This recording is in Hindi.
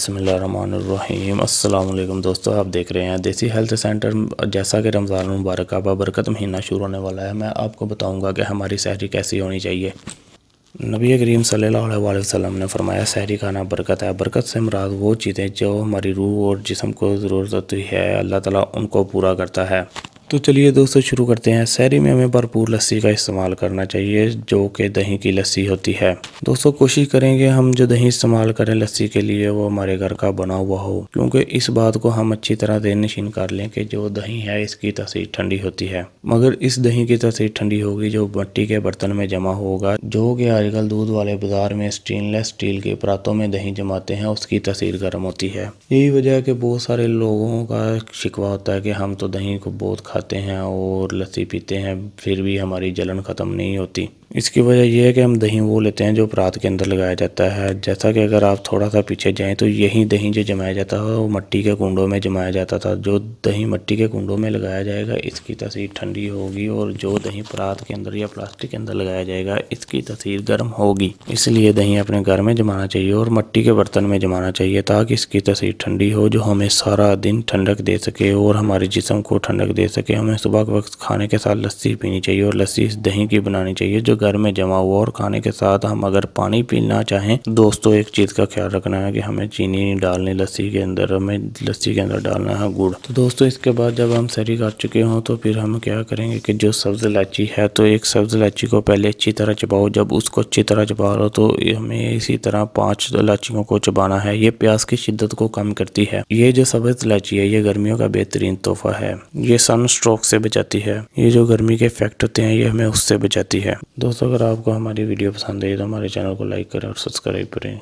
बिस्मिल्लाहिर्रहमानिर्रहीम। अस्सलाम वालेकुम दोस्तों, आप देख रहे हैं देसी हेल्थ सेंटर। जैसा कि रमज़ान मुबारक का बरकत महीना शुरू होने वाला है, मैं आपको बताऊंगा कि हमारी सहरी कैसी होनी चाहिए। नबी करीम सल्लल्लाहु अलैहि वसल्लम ने फरमाया, सहरी खाना बरकत है। बरकत से मुराद वो चीज़ें जो हमारी रूह और जिस्म को ज़रूरत होती है, अल्लाह ताला उनको पूरा करता है। तो चलिए दोस्तों शुरू करते हैं। सहरी में हमें भरपूर लस्सी का इस्तेमाल करना चाहिए, जो कि दही की लस्सी होती है। दोस्तों कोशिश करेंगे हम जो दही इस्तेमाल करें लस्सी के लिए वो हमारे घर का बना हुआ हो, क्योंकि इस बात को हम अच्छी तरह देनशीन कर लें कि जो दही है इसकी तासीर ठंडी होती है, मगर इस दही की तासीर ठंडी होगी जो मिट्टी के बर्तन में जमा होगा, जो कि आजकल दूध वाले बाजार में स्टेनलेस स्टील के परातों में दही जमाते हैं, उसकी तासीर गर्म होती है। यही वजह है कि बहुत सारे लोगों का शिकवा होता है कि हम तो दही को बहुत खाते हैं और लस्सी पीते हैं, फिर भी हमारी जलन ख़त्म नहीं होती। इसकी वजह यह है कि हम दही वो लेते हैं जो परात के अंदर लगाया जाता है। जैसा कि अगर आप थोड़ा सा पीछे जाएं तो यही दही जो जमाया जाता है वो मिट्टी के कुंडों में जमाया जाता था। जो दही मिट्टी के कुंडों में लगाया जाएगा इसकी तासीर ठंडी होगी, और जो दही परात के अंदर या प्लास्टिक के अंदर लगाया जाएगा इसकी तासीर गर्म होगी। इसलिए दही अपने घर में जमाना चाहिए और मिट्टी के बर्तन में जमाना चाहिए, ताकि इसकी तासीर ठंडी हो, जो हमें सारा दिन ठंडक दे सके और हमारे जिस्म को ठंडक दे सके। हमें सुबह के वक्त खाने के साथ लस्सी पीनी चाहिए, और लस्सी इस दही की बनानी चाहिए जो घर में जमा हुआ। और खाने के साथ हम अगर पानी पीना चाहें दोस्तों, एक चीज़ का ख्याल रखना है कि हमें चीनी नहीं डालनी लस्सी के अंदर, हमें लस्सी के अंदर डालना है गुड़। तो दोस्तों इसके बाद जब हम सहरी कर चुके हों तो फिर हम क्या करेंगे कि जो सब्ज़ इलायची है, तो एक सब्ज़ इलायची को पहले अच्छी तरह चबाओ। जब उसको अच्छी तरह चबा लो तो हमें इसी तरह 5 इलायचियों को चबाना है। ये प्यास की शिद्दत को कम करती है। ये जो सब्ज़ इलायची है ये गर्मियों का बेहतरीन तोहफा है। ये सन स्ट्रोक से बचाती है। ये जो गर्मी के इफेक्ट होते हैं ये हमें उससे बचाती है। दोस्तों अगर आपको हमारी वीडियो पसंद आई तो हमारे चैनल को लाइक करें और सब्सक्राइब करें।